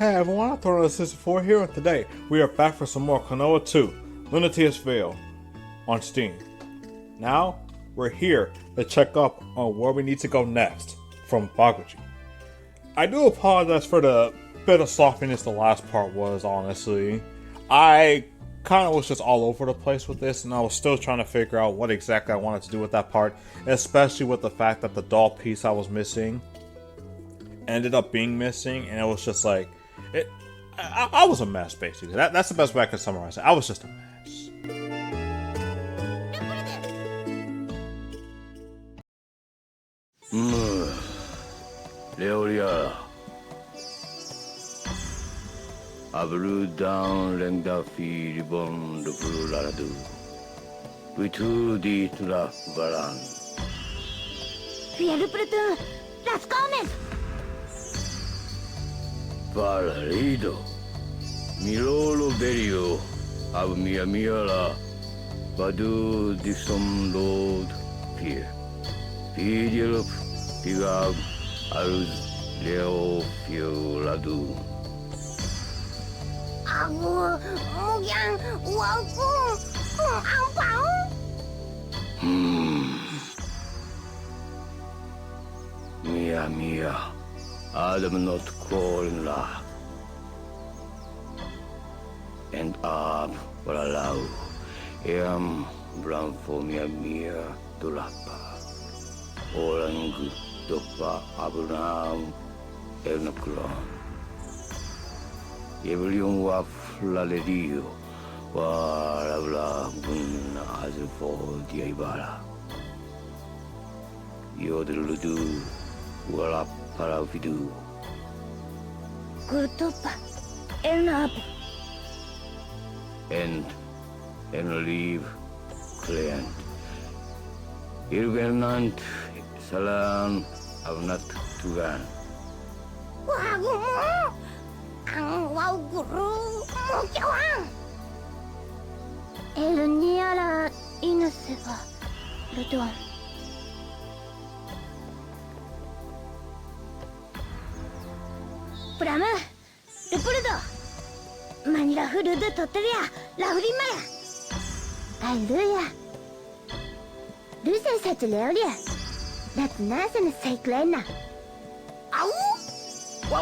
Hey everyone, I'm Klonoa64 here, and today we are back for some more Klonoa 2, Lunatea's Veil, on Steam. Now, we're here to check up on where we need to go next, from Baguchi. I do apologize for the bit of sloppiness the last part was, honestly. I kind of was just all over the place with this, and I was still trying to figure out what exactly I wanted to do with that part, especially with the fact that the doll piece I was missing ended up being missing, and it was just like, I was a mess, basically. That's the best way I can summarize it. I was just a mess. Leoria. Abru down lengda fi ribon de pululadu. Vitu di tula baran. Fiel platoon, las comes. Valerido. Milolo berio. Ab mia miala. Badu dixon load. Fear. Fidilup. Pigab. Aruz. Leo fioladu. Agu, mugyang, waku, ang pao. Mia. Adam not calling la. And up for allow. Am bram for mia dolapa. Orang dopa abunam ernacron. Everyone wa flaledio. Wa rabla bun as for the ibara. Yodeludu. Wala para vidu. Kutupa, enab. And leave client. Irvenant salam avnat tugan. Wagu mo, ang wow guru, mugyawang. El niara inuseva, lutuan. Brahma, Repuldo. Manila Hurudu Toteria, La Hurimaya. Alleluia. Lucy said to Leolia. That's nice and Cyclena. Ow!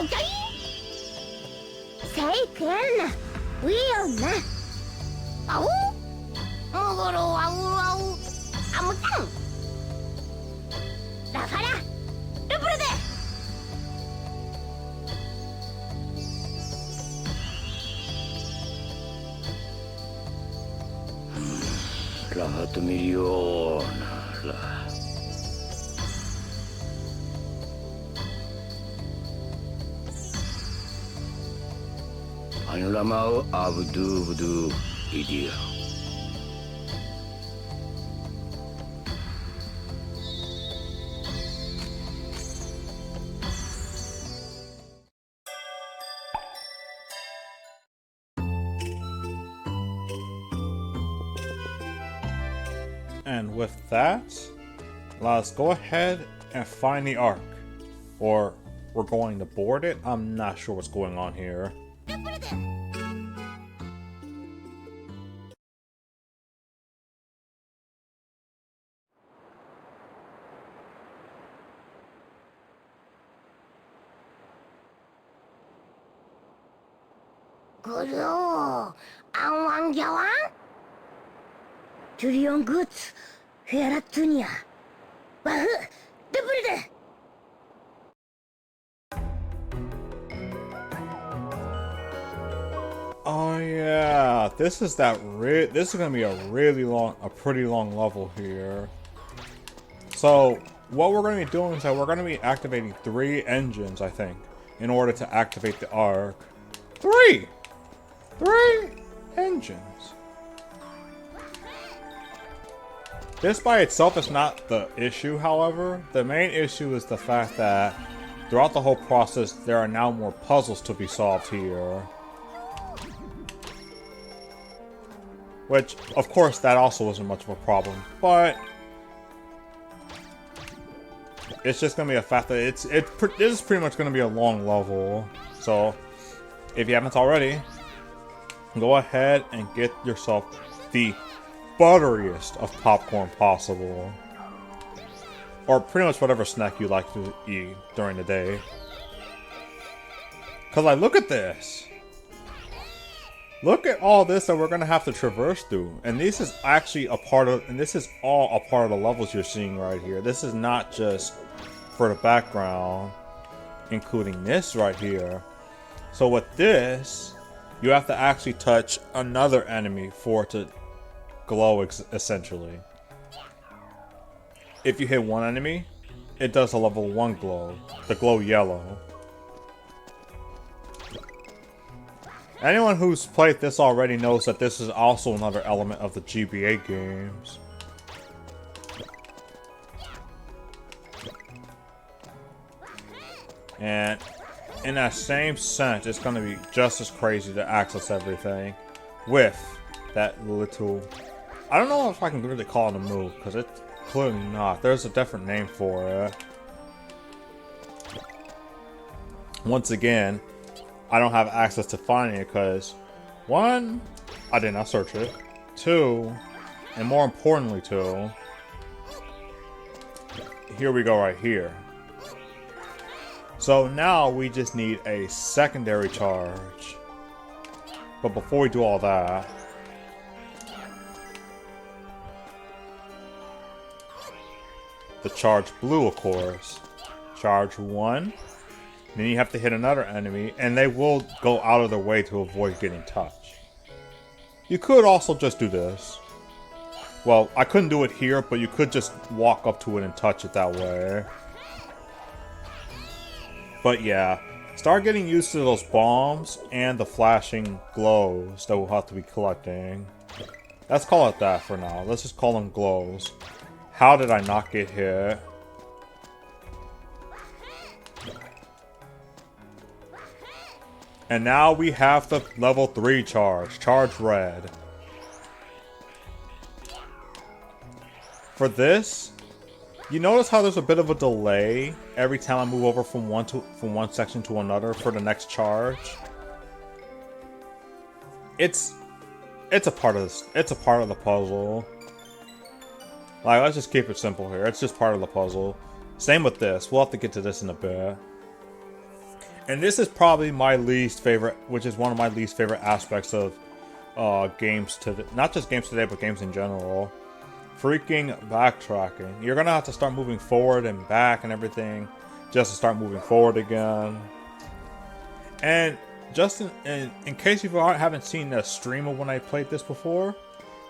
Okay? Cyclena. We are not. Ow! Mogoro, ow. Amutang. La Fara. Repulde. Lahat milyon. Ano lamang abdu idea. And with that, let's go ahead and find the Ark. Or we're going to board it? I'm not sure what's going on here. Guru, ang wangyawang? Julian Goods, Feratunia. Bahu, Repulde. Oh yeah, this is gonna be a pretty long level here. So what we're gonna be doing is that we're gonna be activating 3 engines, I think, in order to activate the Ark. 3 engines. This by itself is not the issue, however. The main issue is the fact that throughout the whole process, there are now more puzzles to be solved here. Which, of course, that also wasn't much of a problem, but it's just gonna be a fact that this is pretty much gonna be a long level. So if you haven't already, go ahead and get yourself the butteriest of popcorn possible. Or pretty much whatever snack you like to eat during the day. Cause like, look at this. Look at all this that we're gonna have to traverse through. And this is actually a part of, and this is all a part of the levels you're seeing right here. This is not just for the background, including this right here. So with this, you have to actually touch another enemy for it to glow, essentially. If you hit one enemy, it does a level 1 glow, the glow yellow. Anyone who's played this already knows that this is also another element of the GBA games. And in that same sense, it's going to be just as crazy to access everything with that little... I don't know if I can really call it a move, because it's clearly not. There's a different name for it. Once again, I don't have access to finding it because, 1, I did not search it. 2, and more importantly 2, here we go right here. So now we just need a secondary charge. But before we do all that, the charge blue, of course. Charge 1. Then you have to hit another enemy, and they will go out of their way to avoid getting touched. You could also just do this. Well, I couldn't do it here, but you could just walk up to it and touch it that way. But yeah, start getting used to those bombs and the flashing glows that we'll have to be collecting. Let's call it that for now. Let's just call them glows. How did I not get hit? And now we have the level 3 charge. Charge red. For this, you notice how there's a bit of a delay every time I move over from one section to another for the next charge. It's a part of this. It's a part of the puzzle. Like, let's just keep it simple here. It's just part of the puzzle. Same with this. We'll have to get to this in a bit. And this is probably my least favorite, which is one of my least favorite aspects of games today. Not just games today, but games in general. Freaking backtracking. You're gonna have to start moving forward and back and everything just to start moving forward again. And just in case you haven't seen the stream of when I played this before,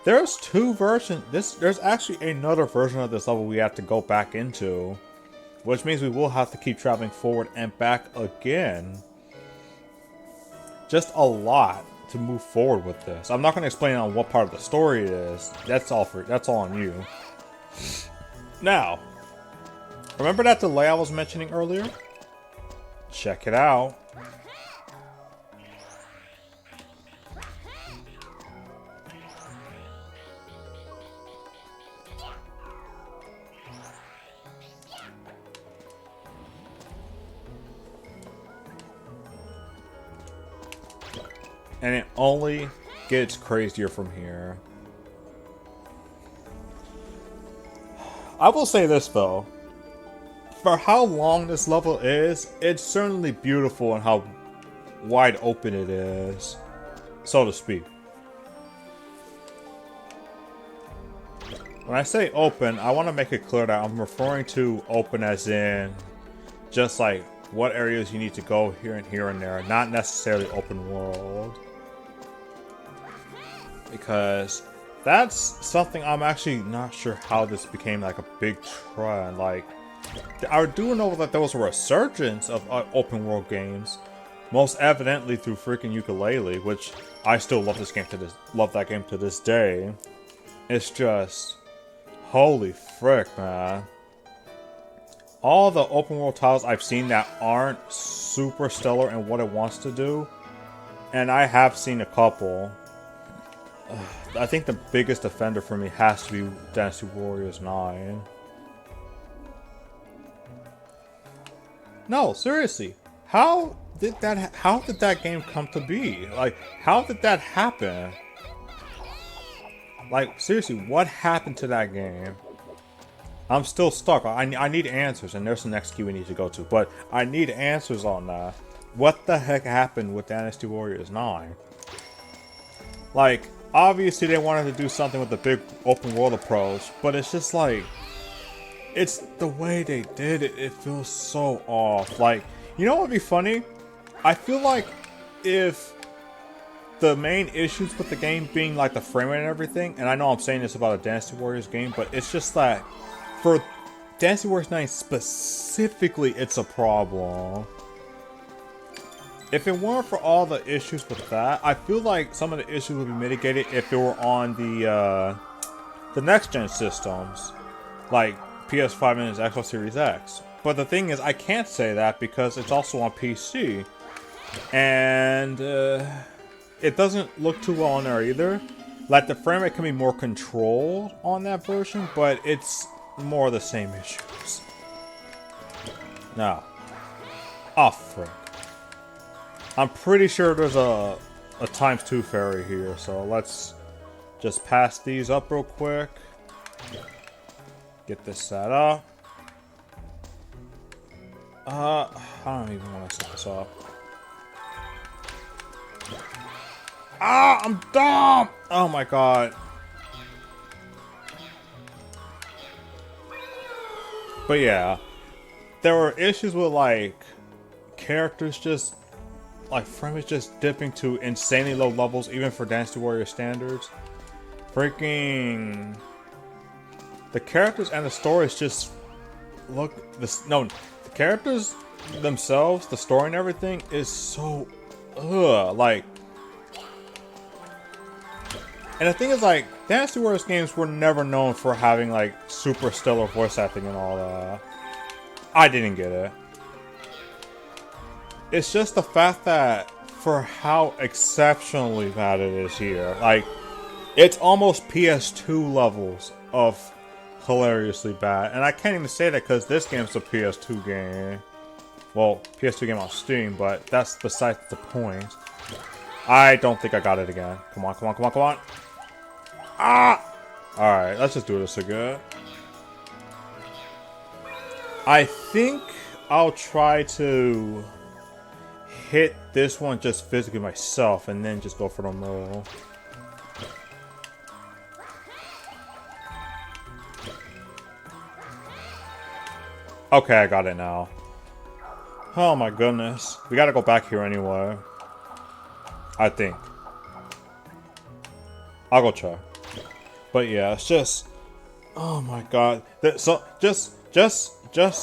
there's 2 versions. There's actually another version of this level we have to go back into, which means we will have to keep traveling forward and back again. Just a lot to move forward with this. I'm not going to explain on what part of the story it is. That's all on you. Now, remember that delay I was mentioning earlier? Check it out. And it only gets crazier from here. I will say this though. For how long this level is, it's certainly beautiful and how wide open it is, so to speak. When I say open, I want to make it clear that I'm referring to open as in just like what areas you need to go here and there, not necessarily open world. Because that's something I'm actually not sure how this became like a big trend. Like, I do know that there was a resurgence of open world games, most evidently through freaking Ukulele, which I still love that game to this day. It's just holy frick, man. All the open world titles I've seen that aren't super stellar in what it wants to do, and I have seen a couple. I think the biggest offender for me has to be Dynasty Warriors 9. No, seriously. How how did that game come to be? Like, how did that happen? Like, seriously, what happened to that game? I'm still stuck. I need answers, and there's the next key we need to go to. But I need answers on that. What the heck happened with Dynasty Warriors 9? Like, obviously they wanted to do something with the big open world approach, but it's just like, it's the way they did it. It feels so off. Like, you know what would be funny? I feel like if the main issues with the game being like the frame rate and everything, and I know I'm saying this about a Dynasty Warriors game, but it's just that for Dynasty Warriors 9 specifically, it's a problem. If it weren't for all the issues with that, I feel like some of the issues would be mitigated if it were on the next gen systems, like PS5 and its Xbox Series X. But the thing is, I can't say that because it's also on PC, and it doesn't look too well on there either. Like, the frame rate can be more controlled on that version, but it's more of the same issues. Now, oh frick. I'm pretty sure there's a ×2 fairy here, so let's just pass these up real quick. Get this set up. I don't even want to set this up. Ah, I'm dumb! Oh my god. But yeah, there were issues with like characters just like frame is just dipping to insanely low levels, even for Dynasty Warrior standards. Freaking the characters and the stories just look this. No, the characters themselves, the story and everything is so like. And the thing is, like, Dynasty Warriors games were never known for having like super stellar voice acting and all that. I didn't get it. It's just the fact that for how exceptionally bad it is here, like, it's almost PS2 levels of hilariously bad. And I can't even say that because this game's a PS2 game. Well, PS2 game on Steam, but that's besides the point. I don't think I got it again. Come on, come on, come on, come on. Ah! Alright, let's just do this again. I think I'll try to hit this one just physically myself and then just go for the roll. Okay, I got it now. Oh my goodness. We gotta go back here anyway. I think. I'll go check. But yeah, it's just, oh my god. So just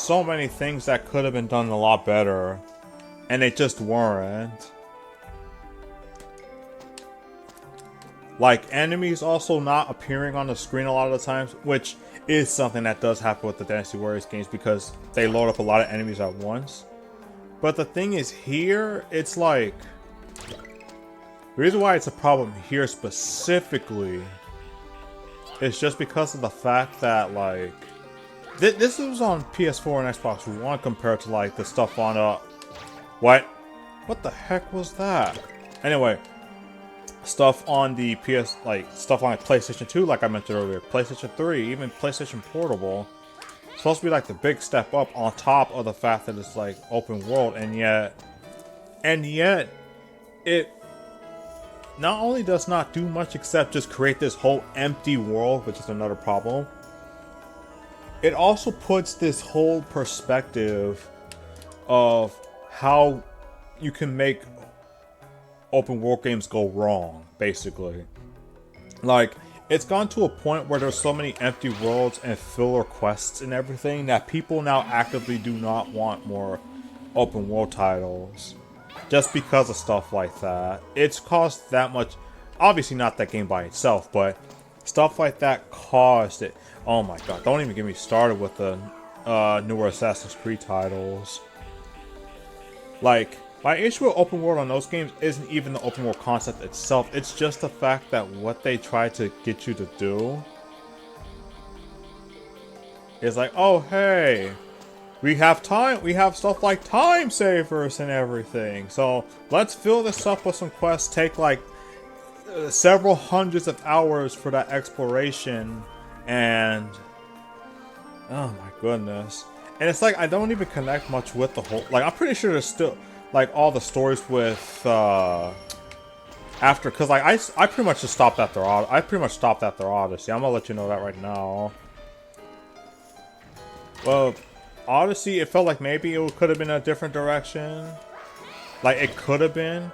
so many things that could have been done a lot better. And they just weren't. Like, enemies also not appearing on the screen a lot of the times, which is something that does happen with the Dynasty Warriors games because they load up a lot of enemies at once. But the thing is, here, it's like, the reason why it's a problem here specifically is just because of the fact that, like, this was on PS4 and Xbox One compared to, like, the stuff on, what the heck was that? Anyway, stuff on the stuff on like PlayStation 2, like I mentioned earlier, PlayStation 3, even PlayStation Portable, it's supposed to be like the big step up on top of the fact that it's like open world, and yet it not only does not do much except just create this whole empty world, which is another problem. It also puts this whole perspective of how you can make open world games go wrong, basically. Like, it's gone to a point where there's so many empty worlds and filler quests and everything that people now actively do not want more open world titles. Just because of stuff like that. It's caused that much, obviously not that game by itself, but stuff like that caused it. Oh my god, don't even get me started with the newer Assassin's Creed titles. Like, my issue with open world on those games isn't even the open world concept itself, it's just the fact that what they try to get you to do is like, oh hey, we have time. We have stuff like time savers and everything. So let's fill this up with some quests. Take like several hundreds of hours for that exploration, and oh my goodness. And it's like I don't even connect much with the whole. Like I'm pretty sure there's still like all the stories with after, because like I pretty much just stopped after I pretty much stopped after Odyssey. I'm gonna let you know that right now. Well, Odyssey, it felt like maybe it could have been a different direction. Like it could have been.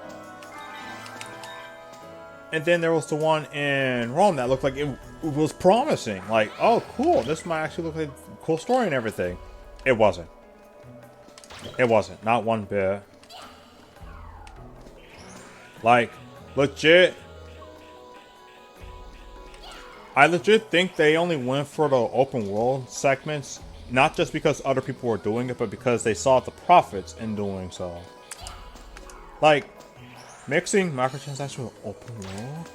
And then there was the one in Rome that looked like it was promising. Like, oh cool, this might actually look like a cool story and everything. It wasn't. It wasn't. Not one bit. Like, legit. I legit think they only went for the open world segments, not just because other people were doing it, but because they saw the profits in doing so. Like, mixing microtransactions with open world?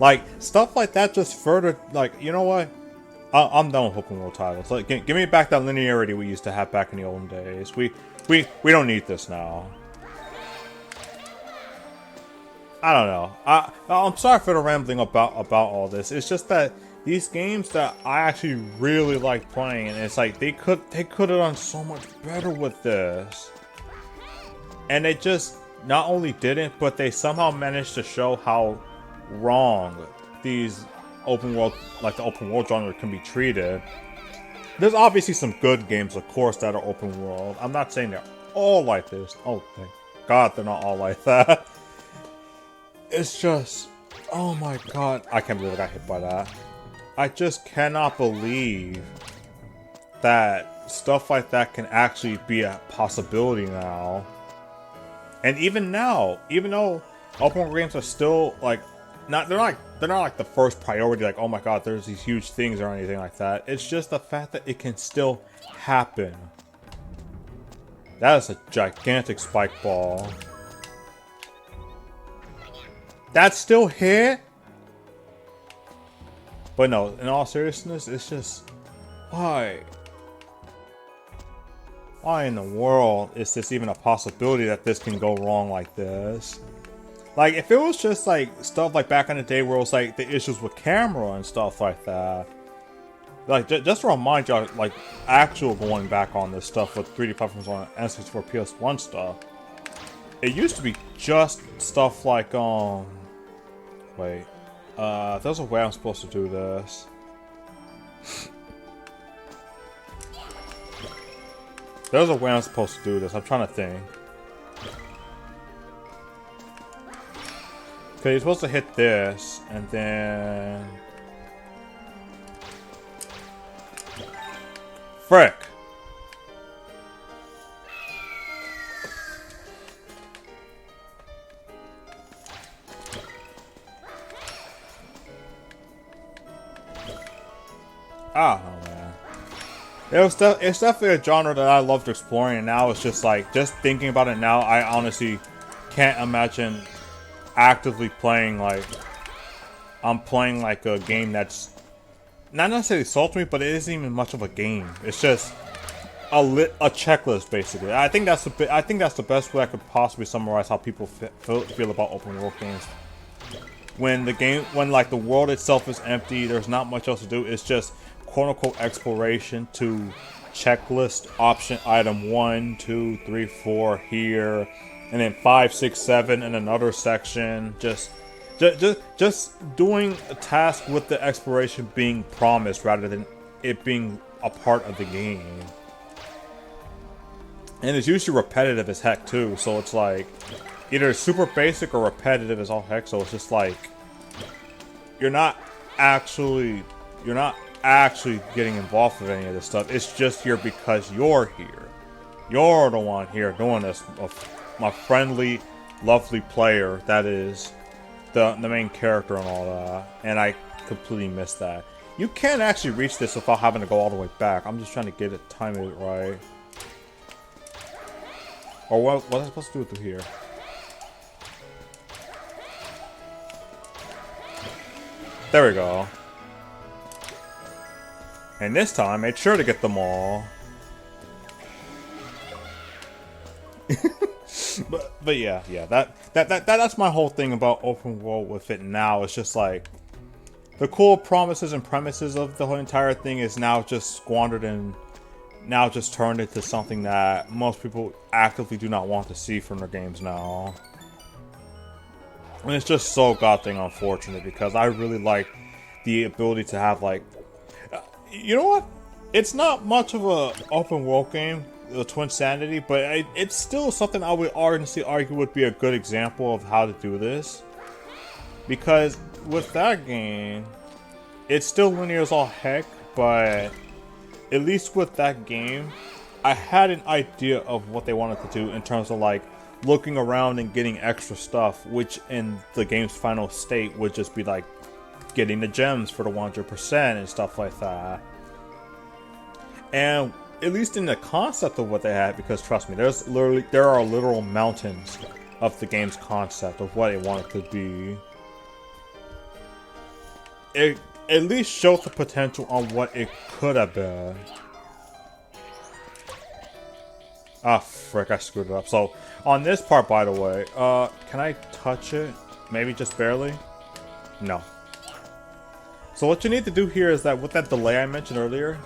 Like, stuff like that just further, like, you know what? I'm done with open world titles. Like, give me back that linearity we used to have back in the olden days. We don't need this now. I don't know. I'm sorry for the rambling about all this. It's just that these games that I actually really like playing, and it's like they could have done so much better with this, and they just not only didn't, but they somehow managed to show how wrong these open world, like the open world genre, can be treated. There's obviously some good games, of course, that are open world. I'm not saying they're all like this. Oh, thank God they're not all like that. It's just, oh my God, I can't believe I got hit by that. I just cannot believe that stuff like that can actually be a possibility now. And even now, even though open world games are still like, they're not like the first priority, like, oh my God, there's these huge things or anything like that. It's just the fact that it can still happen. That is a gigantic spike ball. That's still here? But no, in all seriousness, it's just, why? Why in the world is this even a possibility that this can go wrong like this? Like, if it was just like stuff like back in the day where it was like the issues with camera and stuff like that. Like, just to remind y'all, like, actual going back on this stuff with 3D platforms on N64 PS1 stuff. It used to be just stuff like, wait. There's a way I'm supposed to do this. There's a way I'm supposed to do this. I'm trying to think. Okay, you're supposed to hit this, and then... Frick! I don't know, man. It's definitely a genre that I loved exploring, and now it's just like, just thinking about it now, I honestly can't imagine actively playing, like, I'm playing like a game that's not necessarily sultry, but it isn't even much of a game. It's just a checklist, basically. I think that's the best way I could possibly summarize how people feel about open world games. When like the world itself is empty, there's not much else to do. It's just quote-unquote exploration to checklist option item 1, 2, 3, 4 here, and then 5, 6, 7 in another section. Just doing a task with the exploration being promised rather than it being a part of the game. And it's usually repetitive as heck too, so it's like either super basic or repetitive as all heck. So it's just like you're not actually getting involved with any of this stuff. It's just here because you're here. You're the one here doing this. My friendly, lovely player that is the main character and all that. And I completely missed that. You can't actually reach this without having to go all the way back. I'm just trying to get it, time it right. Or what was I supposed to do through here? There we go. And this time, I made sure to get them all. But yeah, that's my whole thing about open world with it now. It's just like the cool promises and premises of the whole entire thing is now just squandered and now just turned into something that most people actively do not want to see from their games now. And it's just so goddamn unfortunate because I really like the ability to have like, you know what? It's not much of a open world game, the Twin Sanity, but it's still something I would honestly argue would be a good example of how to do this. Because with that game, it's still linear as all heck, but at least with that game, I had an idea of what they wanted to do in terms of like looking around and getting extra stuff, which in the game's final state would just be like getting the gems for the 100% and stuff like that. And at least in the concept of what they had, because trust me, there are literal mountains of the game's concept of what it wanted to be. It at least showed the potential on what it could have been. Ah, frick, I screwed it up. So, on this part, by the way, can I touch it? Maybe just barely? No. So what you need to do here is that with that delay I mentioned earlier,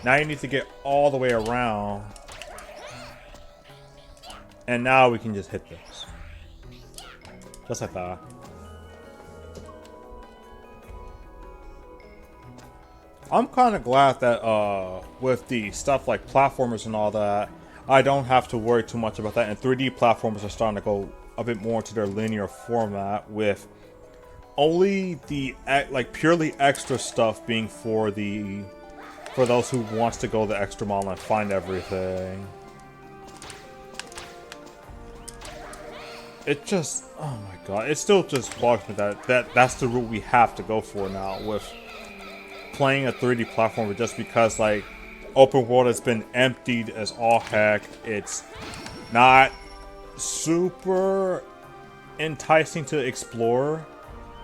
now you need to get all the way around. And now we can just hit this. Just like that. I'm kind of glad that with the stuff like platformers and all that, I don't have to worry too much about that. And 3D platformers are starting to go a bit more to their linear format, with only the like purely extra stuff being for those who wants to go the extra mile and find everything. It just, oh my god, it still just bugs me that that's the route we have to go for now with playing a 3D platformer, just because like open world has been emptied as all heck. It's not super enticing to explore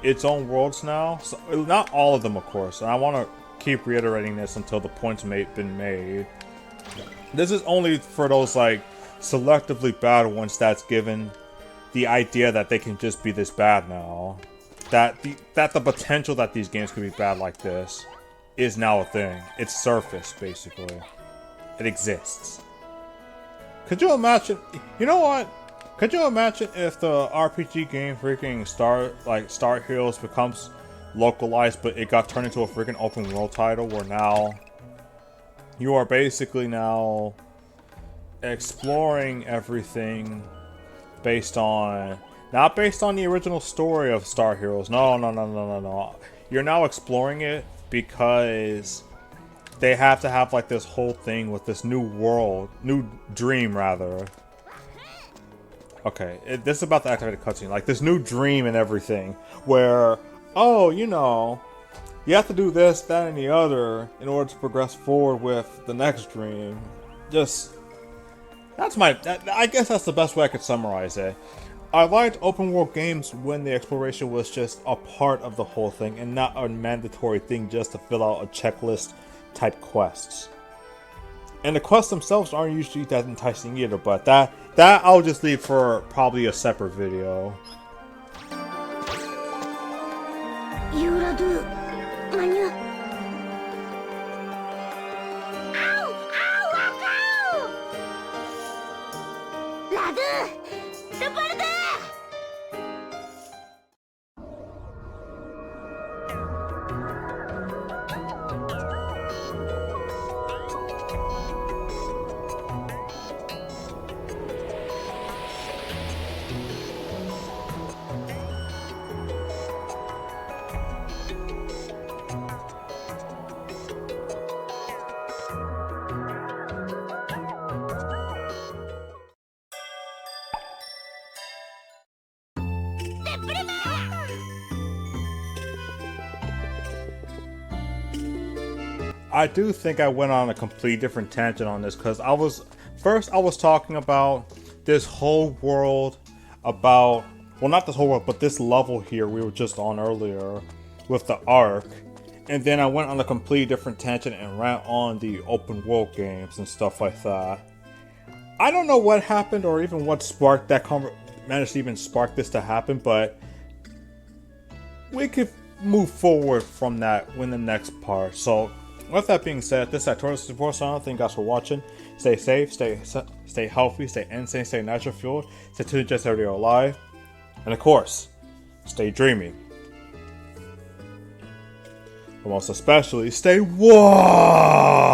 its own worlds now. So, not all of them, of course, and I want to keep reiterating this until the point's been made. This is only for those like selectively bad ones that's given the idea that they can just be this bad now. That the potential that these games could be bad like this is now a thing. It's surfaced, basically. It exists. Could you imagine? You know what? Could you imagine if the RPG game freaking Star Heroes becomes localized, but it got turned into a freaking open world title where now you are basically now exploring everything based on, not based on the original story of Star Heroes. No. You're now exploring it because they have to have like this whole thing with this new world, new dream rather. Okay, this is about to activate a cutscene. Like this new dream and everything, where, oh, you know, you have to do this, that, and the other in order to progress forward with the next dream. Just, I guess that's the best way I could summarize it. I liked open world games when the exploration was just a part of the whole thing and not a mandatory thing just to fill out a checklist type quests. And the quests themselves aren't usually that enticing either, but that I'll just leave for probably a separate video. I do think I went on a complete different tangent on this, because I was talking about this whole world, about, well, not this whole world, but this level here we were just on earlier with the Ark, and then I went on a completely different tangent and ran on the open world games and stuff like that. I don't know what happened or even what sparked that managed to even spark this to happen, but we could move forward from that in the next part. So, with that being said, this is Artorias Support Song. Thank you guys for watching. Stay safe, stay healthy, stay insane, stay natural fueled, stay tuned just every alive, and of course, stay dreaming. But most especially, stay warm.